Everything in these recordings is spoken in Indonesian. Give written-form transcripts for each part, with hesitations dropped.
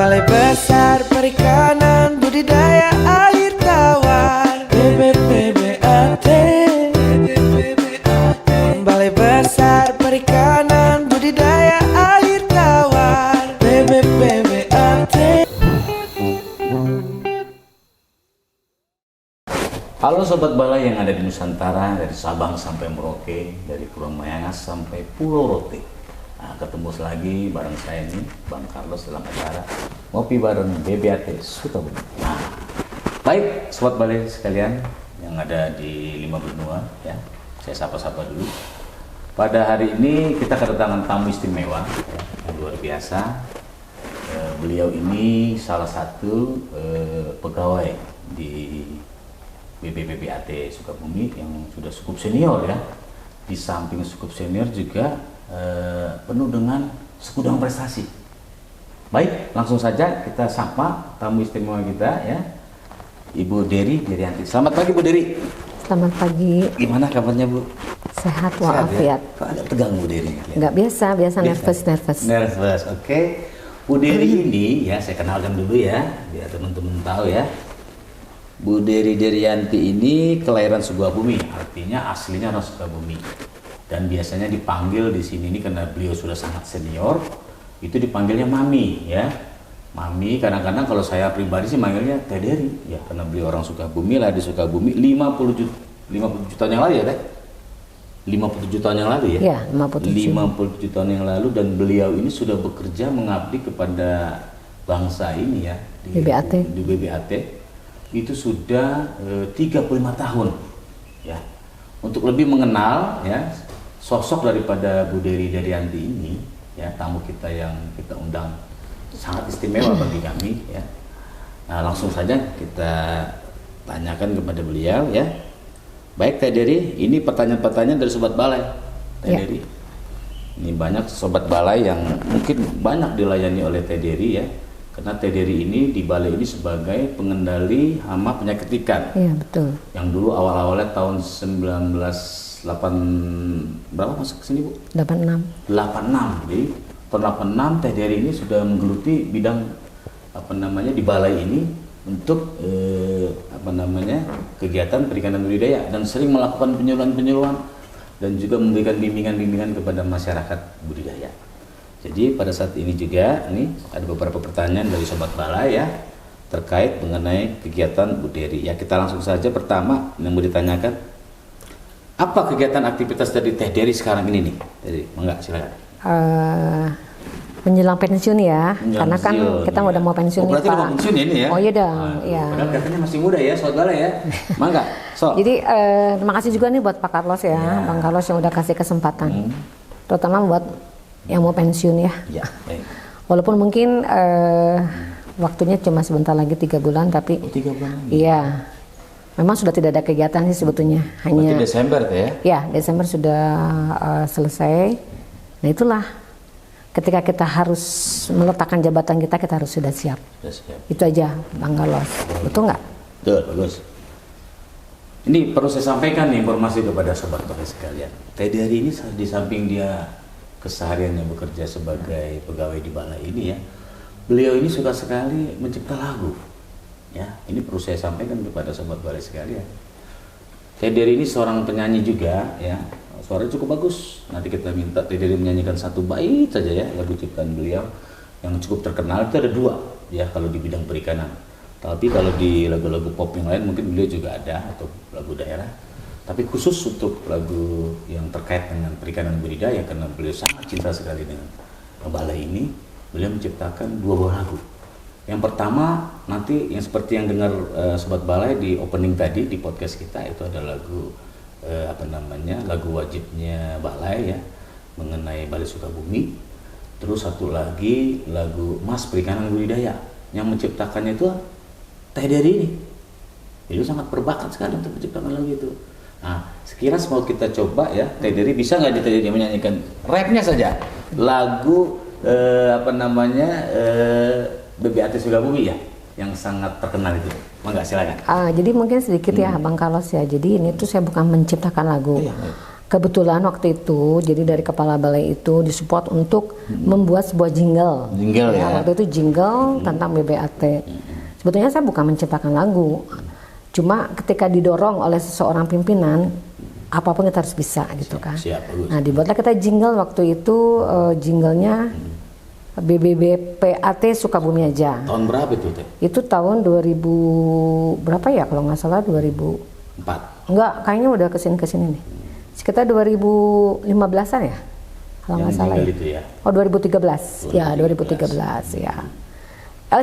Balai Besar Perikanan Budidaya Air Tawar BBPBAT. Balai Besar Perikanan Budidaya Air Tawar BBPBAT. Halo Sobat Balai yang ada di Nusantara, dari Sabang sampai Merauke, dari Pulau Mayangas sampai Pulau Rote. Nah, ketemu lagi bareng saya nih, Bang Carlos dalam acara Ngopi Bareng BBAT Sukabumi. Nah, baik Sobat Balai sekalian yang ada di 5 benua, ya, saya sapa-sapa dulu. Pada hari ini kita kedatangan tamu istimewa, ya, yang luar biasa. Beliau ini salah satu pegawai di BBPBAT Sukabumi yang sudah cukup senior ya. Di samping cukup senior juga penuh dengan segudang prestasi. Baik, langsung saja kita sapa tamu istimewa kita ya, Ibu Dery Derianti. Selamat pagi Bu Dery. Selamat pagi. Gimana kabarnya Bu? Sehat walafiat. Ya? Kok agak tegang Bu Dery? Nggak biasa nervous. Nervous, oke. Bu Dery ini ya saya kenalkan dulu ya, biar teman-teman tahu ya. Bu Dery Derianti ini kelahiran Sukabumi, artinya aslinya orang Sukabumi. Dan biasanya dipanggil di sini ini karena beliau sudah sangat senior, itu dipanggilnya Mami ya. Mami, kadang-kadang kalau saya pribadi sih manggilnya Teh Dery ya, karena beliau orang Sukabumi, lah di Sukabumi 50 tahun yang lalu ya Teh? 57 tahun yang lalu ya? Iya, 57 tahun yang lalu, dan beliau ini sudah bekerja mengabdi kepada bangsa ini ya, di BBAT. Itu sudah 35 tahun ya. Untuk lebih mengenal ya sosok daripada Bu Dery Derianti ini ya, tamu kita yang kita undang sangat istimewa bagi kami ya. Nah, langsung saja kita tanyakan kepada beliau ya. Baik Teh Dery, ini pertanyaan-pertanyaan dari Sobat Balai. Teh Dery, ini banyak Sobat Balai yang mungkin banyak dilayani oleh Teh Dery ya. Karena Teh Dery ini di Balai ini sebagai pengendali hama penyakit ikan. Iya, betul. Yang dulu awal-awalnya tahun 1908 berapa masuk ke sini Bu? 86. Jadi tahun 86 Teh Dery ini sudah menggeluti bidang di Balai ini untuk kegiatan perikanan budidaya, dan sering melakukan penyuluhan dan juga memberikan bimbingan kepada masyarakat budidaya. Jadi pada saat ini juga nih ada beberapa pertanyaan dari Sobat Balai ya terkait mengenai kegiatan Bu Dery. Ya, kita langsung saja. Pertama yang mau ditanyakan, apa kegiatan aktivitas dari Teh Dery sekarang ini nih? Jadi, enggak, silakan. Menjelang pensiun ya, karena kan kita udah mau pensiun nih Pak. Berarti udah mau pensiun ini ya? Oh iya dong, iya. Padahal katanya masih muda ya, Sobat Balai ya. Mangga, so. Jadi terima kasih juga nih buat Pak Carlos ya, Bang Carlos yang udah kasih kesempatan. Terutama buat yang mau pensiun ya. Baik. Walaupun mungkin waktunya cuma sebentar lagi 3 bulan, tapi 3 bulan lagi? Iya, memang sudah tidak ada kegiatan sih sebetulnya. Hanya berarti Desember tuh ya? Ya, Desember sudah selesai. Nah itulah, ketika kita harus meletakkan jabatan kita harus sudah siap. Itu aja Bang Carlos. Betul nggak? Betul, bagus. Ini perlu saya sampaikan nih informasi kepada Sobat Balai sekalian. Teh Dery ini di samping dia kesehariannya bekerja sebagai pegawai di Balai ini ya, beliau ini suka sekali mencipta lagu ya. Ini perlu saya sampaikan kepada Sobat Balai sekalian. Teh Dery ini seorang penyanyi juga ya, suaranya cukup bagus. Nanti kita minta Teh Dery menyanyikan satu bait saja ya, lagu ciptaan beliau yang cukup terkenal. Itu ada 2 ya kalau di bidang perikanan. Tapi kalau di lagu-lagu pop yang lain mungkin beliau juga ada, atau lagu daerah. Tapi khusus untuk lagu yang terkait dengan perikanan budidaya, karena beliau sangat cinta sekali dengan Balai ini, beliau menciptakan 2 buah lagu. Yang pertama nanti yang seperti yang dengar Sobat Balai di opening tadi di podcast kita, itu ada lagu lagu wajibnya Balai ya, mengenai Balai Sukabumi. Terus satu lagi lagu Mas Perikanan Budidaya, yang menciptakannya itu Teh Dery ini. Beliau sangat berbakat sekali untuk menciptakan lagu itu. Nah, sekilas mau kita coba ya, Teh Dery bisa nggak Teh Dery menyanyikan rapnya saja lagu BBAT Sukabumi ya, yang sangat terkenal itu. Mangga, silakan. Jadi mungkin sedikit ya Bang Carlos ya. Jadi ini tuh saya bukan menciptakan lagu. Kebetulan waktu itu, jadi dari kepala balai itu disupport untuk membuat sebuah jingle. Jingle ya. Waktu itu jingle tentang BBAT. Sebetulnya saya bukan menciptakan lagu, cuma ketika didorong oleh seseorang pimpinan, apapun kita harus bisa gitu kan. Siap, bagus. Nah dibuatlah kita jingle waktu itu, jinglenya BBBPAT Sukabumi aja. Tahun berapa itu Teh? Itu tahun 2000 berapa ya kalau nggak salah 2000. 4. Enggak, kayaknya udah kesini nih. Sekitar 2015-an ya, kalau nggak salah ya. Itu ya. Oh 2013, ya 2013 ya.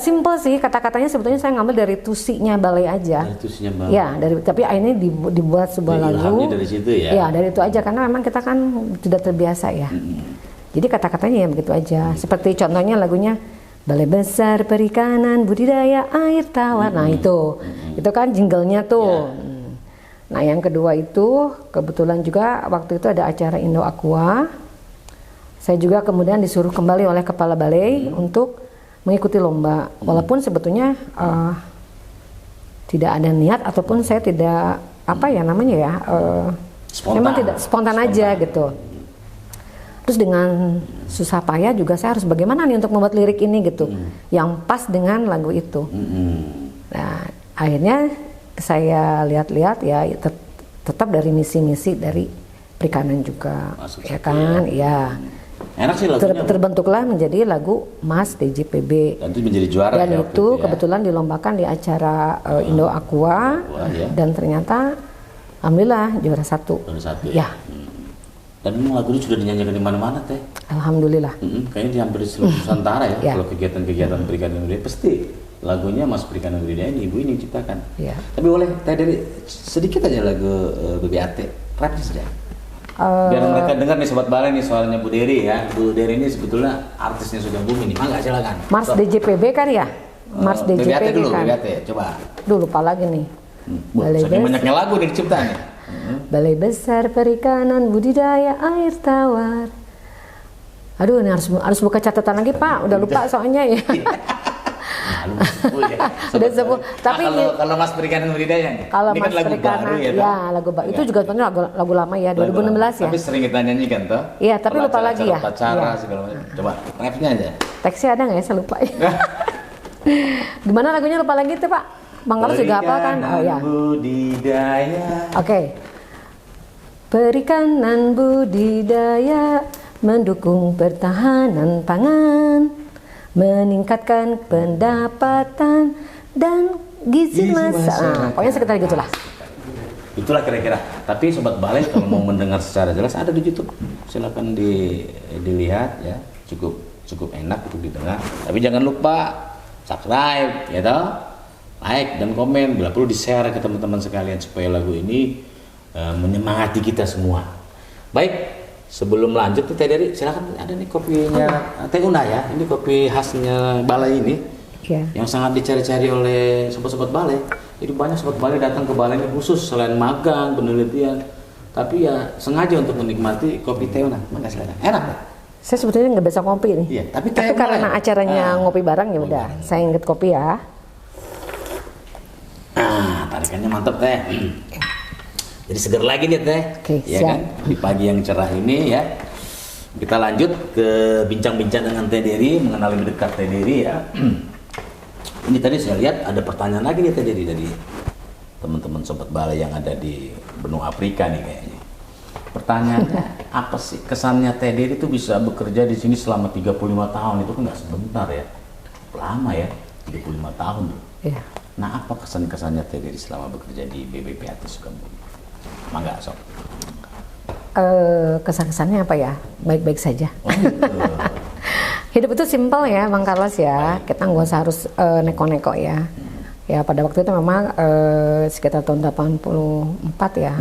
Simple sih kata-katanya, sebetulnya saya ngambil dari tusinya balai aja. Dari tusinya balai. Ya, tapi akhirnya dibuat sebuah lagu. Ilhamnya dari situ ya. Ya, dari itu aja karena memang kita kan tidak terbiasa ya. Jadi kata-katanya ya begitu aja. Seperti contohnya lagunya Balai Besar Perikanan Budidaya Air Tawar. Nah itu kan jinglenya tuh. Nah yang kedua itu kebetulan juga waktu itu ada acara Indo Aqua. Saya juga kemudian disuruh kembali oleh kepala balai untuk mengikuti lomba. Walaupun sebetulnya tidak ada niat ataupun saya tidak apa ya namanya ya. Memang tidak spontan aja gitu. Terus dengan susah payah juga saya harus bagaimana nih untuk membuat lirik ini gitu, yang pas dengan lagu itu. Nah akhirnya saya lihat-lihat ya tetap dari misi-misi dari perikanan juga, ya kan, ya. Enak sih lagunya. Terbentuklah menjadi lagu Mas DJPB. Dan itu menjadi juara. Dan itu kebetulan dilombakan di acara Indo Aqua dan ternyata alhamdulillah juara 1. Juara 1 ya. Dan lagu ini sudah dinyanyikan di mana-mana Teh. Alhamdulillah. Kayaknya di hampir seluruh Nusantara ya. Kalau kegiatan-kegiatan perikanan budidaya pasti lagunya Mas Perikanan Budidaya ini ibu ini ciptakan. Ya. Tapi boleh Teh dari sedikit aja lagu BBAT, rapnya saja. Biar mereka dengar nih sobat balai nih suaranya Bu Dery ya. Bu Dery ini sebetulnya artisnya sudah booming nih. Mangga silakan. Mars DJPB kan ya? Mars DJPB BBAT dulu, kan. BBAT coba. Duh lupa lagi nih. Saking banyaknya lagu yang diciptain. Balai Besar Perikanan Budidaya Air Tawar. Aduh ini harus buka catatan lagi Pak. Udah lupa soalnya ya. Udah sebut. Tapi kalau Mas Perikanan Budidaya, kalau ini Mas kan lagu Perikanan, baru ya. Ya lagu baru. Itu juga sebenarnya lagu lama ya, 2016 ya. Tapi sering kita nyanyikan toh. Iya, tapi lupa lagi ya. Acara segala macam. Coba rapnya aja. Teksnya ada nggak ya? Saya lupa. Gimana lagunya lupa lagi tuh Pak? Bang Carlos juga apa kan? Oh ya. Budidaya. Oke. Perikanan budidaya mendukung pertahanan pangan, meningkatkan pendapatan dan gizi masyarakat. Pokoknya sekitar gitulah. Itulah kira-kira. Tapi sobat balai kalau mau mendengar secara jelas ada di YouTube. Silakan dilihat ya. Cukup enak untuk didengar. Tapi jangan lupa subscribe ya toh. Like dan komen, bila perlu di-share ke teman-teman sekalian supaya lagu ini menyemangati kita semua. Baik, sebelum lanjut Teh Dery, silakan ada nih kopinya Teh Una ya. Ini kopi khasnya balai ini. Yang sangat dicari-cari oleh sobat-sobat balai. Jadi banyak sobat balai datang ke balai ini khusus selain magang, penelitian, tapi ya sengaja untuk menikmati kopi Teh Una. Makasih silakan. Enak ya? Saya sebetulnya nggak biasa ngopi nih. Iya, tapi karena acaranya ngopi bareng ya udah. Saya inget kopi ya. Tarikannya mantap Teh. Jadi segar lagi nih Teh. Ya siap. Kan? Di pagi yang cerah ini ya. Kita lanjut ke bincang-bincang dengan Teh Dery, mengenal lebih dekat Teh Dery ya. Ini tadi saya lihat ada pertanyaan lagi nih Teh Dery dari teman-teman sobat balai yang ada di benua Afrika nih kayaknya. Pertanyaannya apa sih kesannya Teh Dery itu bisa bekerja di sini selama 35 tahun? Itu kan nggak sebentar ya. Lama ya, 35 tahun tuh. Iya. Nah, apa kesan-kesannya Teh Dery selama bekerja di BBPAT Sukabumi? Mangga sok. Kesan-kesannya apa ya? Baik-baik saja. Hidup itu simpel ya, Bang Carlos ya. Kita nggak usah harus neko-neko ya. Ya pada waktu itu memang sekitar tahun 84 ya.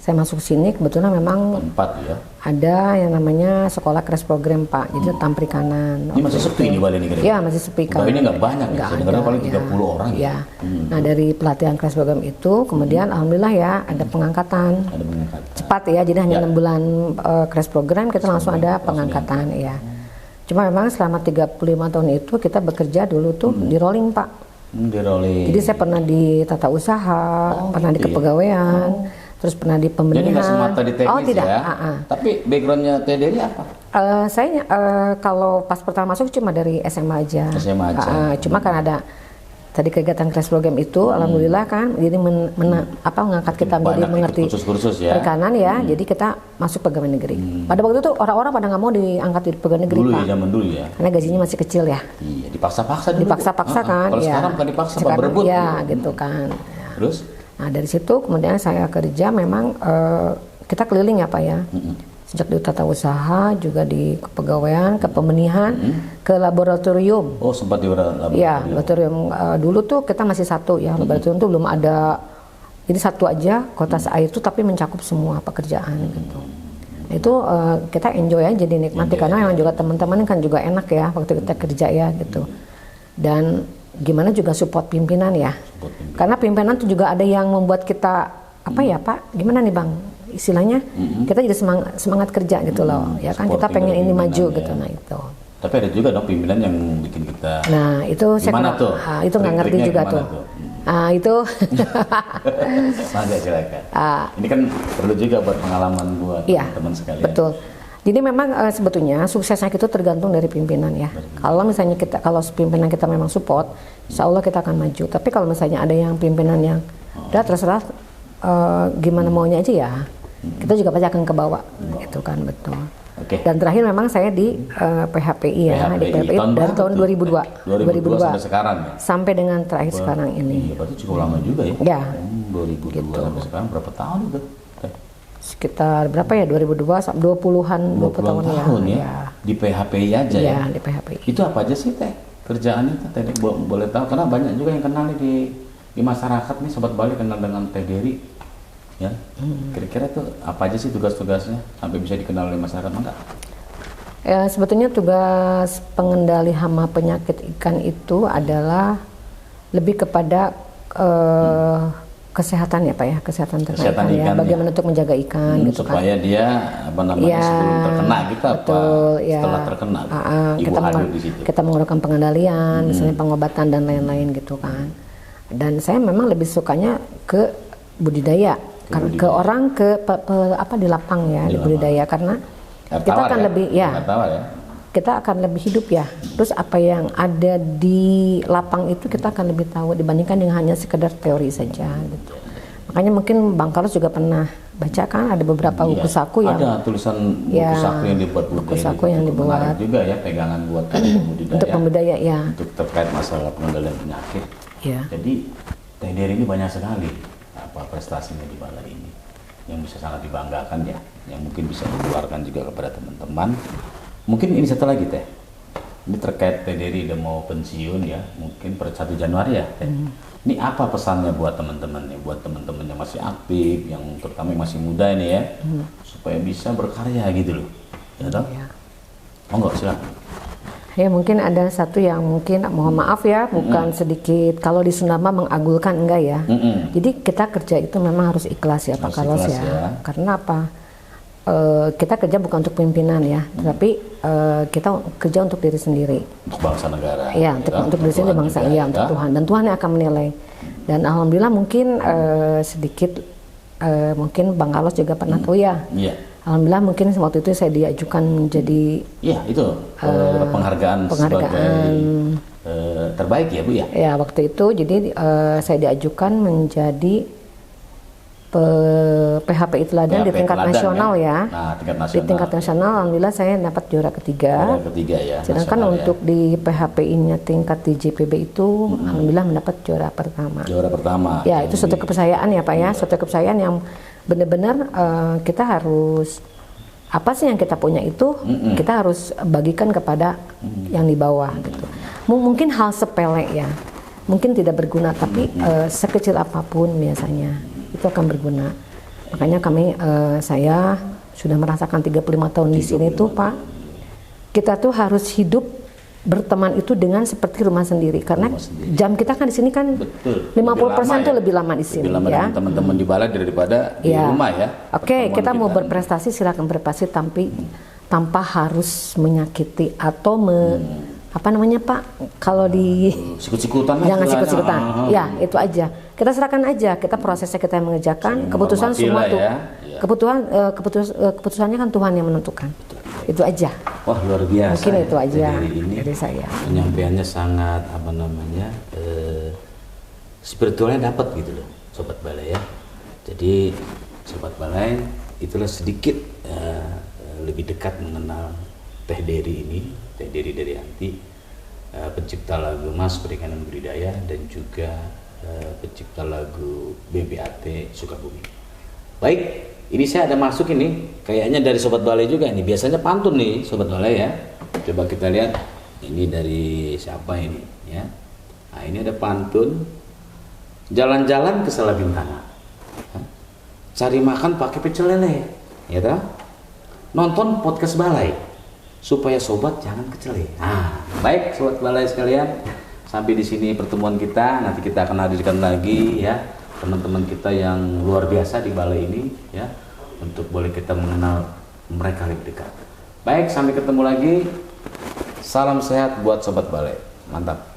Saya masuk sini kebetulan memang ada yang namanya sekolah crash program Pak. Jadi tentang perikanan. Ini masih sepi nih Balai ini. Iya masih sepi kan. Ini nggak banyak. Sebenarnya paling 30 orang ya. Nah dari pelatihan crash program itu kemudian alhamdulillah ya ada pengangkatan. Ada pengangkatan. Cepat ya. Jadi hanya 6 bulan crash program kita langsung ada pengangkatan ya. Cuma memang selama 35 tahun itu kita bekerja dulu tuh di rolling Pak. Di rolling. Jadi saya pernah di tata usaha, pernah di kepegawaian. terus pernah di pembenihan. Jadi nggak semata di teknis oh, tidak. ya. Tapi backgroundnya Teh Dery apa? Saya kalau pas pertama masuk cuma dari SMA aja. SMA aja. Cuma kan ada tadi kegiatan kelas program itu, alhamdulillah kan, jadi mengangkat kita menjadi mengerti kursus-kursus ya. perikanan ya. Jadi kita masuk pegawai negeri. Pada waktu itu orang-orang pada nggak mau diangkat di pegawai negeri Dulu Pak. ya, zaman dulu ya. Karena gajinya masih kecil ya. Iya, dipaksa-paksa dulu. Dipaksa-paksa kan. Kalau ya. sekarang bukan dipaksa, Sekarang, berebut. ya, gitu kan. Ya. Terus? Nah dari situ kemudian saya kerja memang kita keliling ya Pak ya. Sejak di tata usaha, juga di kepegawaian, kepemenihan, ke laboratorium. Oh, sempat di laboratorium. Iya, laboratorium dulu tuh kita masih satu ya, laboratorium tuh belum ada. Jadi satu aja kotas air itu tapi mencakup semua pekerjaan gitu. Nah, itu kita enjoy aja, jadi nikmati karena memang juga teman-teman kan juga enak ya waktu kita kerja ya gitu. Dan gimana juga support pimpinan ya. Karena pimpinan tuh juga ada yang membuat kita apa ya Pak? Gimana nih Bang? Istilahnya kita jadi semangat kerja gitu loh ya kan, kita pengen ini maju gitu. Nah itu tapi ada juga dong pimpinan yang bikin kita itu saya tuh? Itu nggak ngerti juga tuh itu Masa silakan. Ini kan perlu juga buat pengalaman buat teman-teman sekalian. Betul. Jadi memang sebetulnya suksesnya itu tergantung dari pimpinan ya. Kalau misalnya kalau pimpinan kita memang support, insya Allah kita akan maju. Tapi kalau misalnya ada yang pimpinan yang udah terserah gimana maunya aja ya, kita juga pasti akan ke bawah gitu kan, betul. Dan terakhir memang saya di PHPI ya, di PHPI dari tahun 2002 sampai sekarang ya? Sampai dengan terakhir sekarang ini. Iya, berarti cukup lama juga ya? Ya. 2002 gitu. sampai sekarang berapa tahun itu? Sekitar berapa ya, 2002 sampai 20 tahun ya. Di PHPI aja ya? Di PHPI. Itu apa aja sih Teh kerjaannya Teh? Boleh tahu, karena banyak juga yang kenal nih di masyarakat nih, Sobat Bali kenal dengan Teh Dery ya. Kira-kira tuh apa aja sih tugas-tugasnya sampai bisa dikenal oleh masyarakat enggak? Ya, sebetulnya tugas pengendali hama penyakit ikan itu adalah lebih kepada kesehatan ya Pak ya, kesehatan ikan ya, bagaimana untuk menjaga ikan gitu supaya kan. Dia sebelum terkena gitu, betul, setelah terkena kita melakukan pengendalian, misalnya pengobatan dan lain-lain gitu kan. Dan saya memang lebih sukanya ke budidaya. Ke orang di lapang ya, di budidaya, karena kita akan lebih kita akan lebih hidup ya. Terus apa yang ada di lapang itu kita akan lebih tahu dibandingkan dengan hanya sekedar teori saja gitu. Makanya mungkin Bang Carlos juga pernah baca kan, ada beberapa buku saku yang ada tulisan buku saku yang dibuat buku saku yang dibuat juga ya, pegangan buat budidaya. Untuk pembudidaya ya. Untuk terkait masalah pengendalian penyakit. Ya. Jadi Teh Dery ini banyak sekali prestasinya di balai ini yang bisa sangat dibanggakan ya, yang mungkin bisa dikeluarkan juga kepada teman-teman. Mungkin ini satu lagi Teh, ini terkait Teh Dery udah mau pensiun ya, mungkin per 1 Januari ya Teh. Ini apa pesannya buat teman-teman nih, buat teman-teman yang masih aktif, yang terutama yang masih muda ini ya, supaya bisa berkarya gitu loh, ya toh? Monggo silakan. Ya mungkin ada satu yang mungkin mohon maaf ya, bukan sedikit, kalau di Sunda mah mengagulkan enggak ya. Jadi kita kerja itu memang harus ikhlas ya Pak Carlos ya. Karena apa? Kita kerja bukan untuk pimpinan ya, tapi kita kerja untuk diri sendiri. Untuk bangsa negara. Ya, untuk diri sendiri, bangsa ya, untuk Tuhan, dan Tuhan yang akan menilai. Dan alhamdulillah mungkin sedikit mungkin Bang Carlos juga pernah tahu ya. Alhamdulillah mungkin waktu itu saya diajukan menjadi penghargaan sebagai terbaik ya Bu ya. Ya waktu itu jadi saya diajukan menjadi PHPI Teladan di tingkat nasional ya. Nah, di tingkat nasional alhamdulillah saya dapat juara ketiga. Ya. Sedangkan untuk di PHPI-nya tingkat di JPB itu alhamdulillah mendapat juara pertama. Juara pertama. Ya, itu suatu kepercayaan ya Pak ya, suatu kepercayaan yang benar-benar kita harus apa sih yang kita punya itu kita harus bagikan kepada yang di bawah gitu. Mungkin hal sepele ya, mungkin tidak berguna, tapi sekecil apapun biasanya itu akan berguna. Makanya saya sudah merasakan 35 tahun di sini tuh Pak, kita tuh harus hidup berteman itu dengan seperti rumah sendiri, karena jam kita kan di sini kan 50% tuh lebih lama di sini ya. Teman-teman di balai daripada di rumah ya. Oke, kita mau berprestasi silakan berprestasi, tapi tanpa harus menyakiti atau apa namanya Pak, kalau di Sikut-sikutan lah jangan istilahnya. sikut-sikutan. Ya, itu aja. Kita serahkan aja, kita prosesnya kita yang mengerjakan, keputusan menghormati semua lah tuh. ya. Iya. Keputusannya kan Tuhan yang menentukan. Itu aja. Wah, luar biasa. Mungkin itu aja Dari ini dari saya. penyampaiannya sangat apa namanya? Spiritualnya dapat gitu loh, Sobat Balai ya. Jadi Sobat Balai itulah sedikit lebih dekat mengenal Teh Dery ini, Teh Dery Daryanti, pencipta lagu Mas Perikanan Budidaya dan juga pencipta lagu BBAT Sukabumi. Baik, ini saya ada masuk ini, kayaknya dari Sobat Balai juga ini. Biasanya pantun nih Sobat Balai ya. Coba kita lihat ini dari siapa ini ya. Nah, ini ada pantun. Jalan-jalan ke Salabintana, cari makan pakai pecel lele, ya toh? Nonton podcast Balai supaya sobat jangan kecele. Nah, baik Sobat Balai sekalian, sampai di sini pertemuan kita. Nanti kita akan hadirkan lagi ya teman-teman kita yang luar biasa di Balai ini ya, untuk boleh kita mengenal mereka lebih dekat. Baik, sampai ketemu lagi. Salam sehat buat Sobat Balai. Mantap.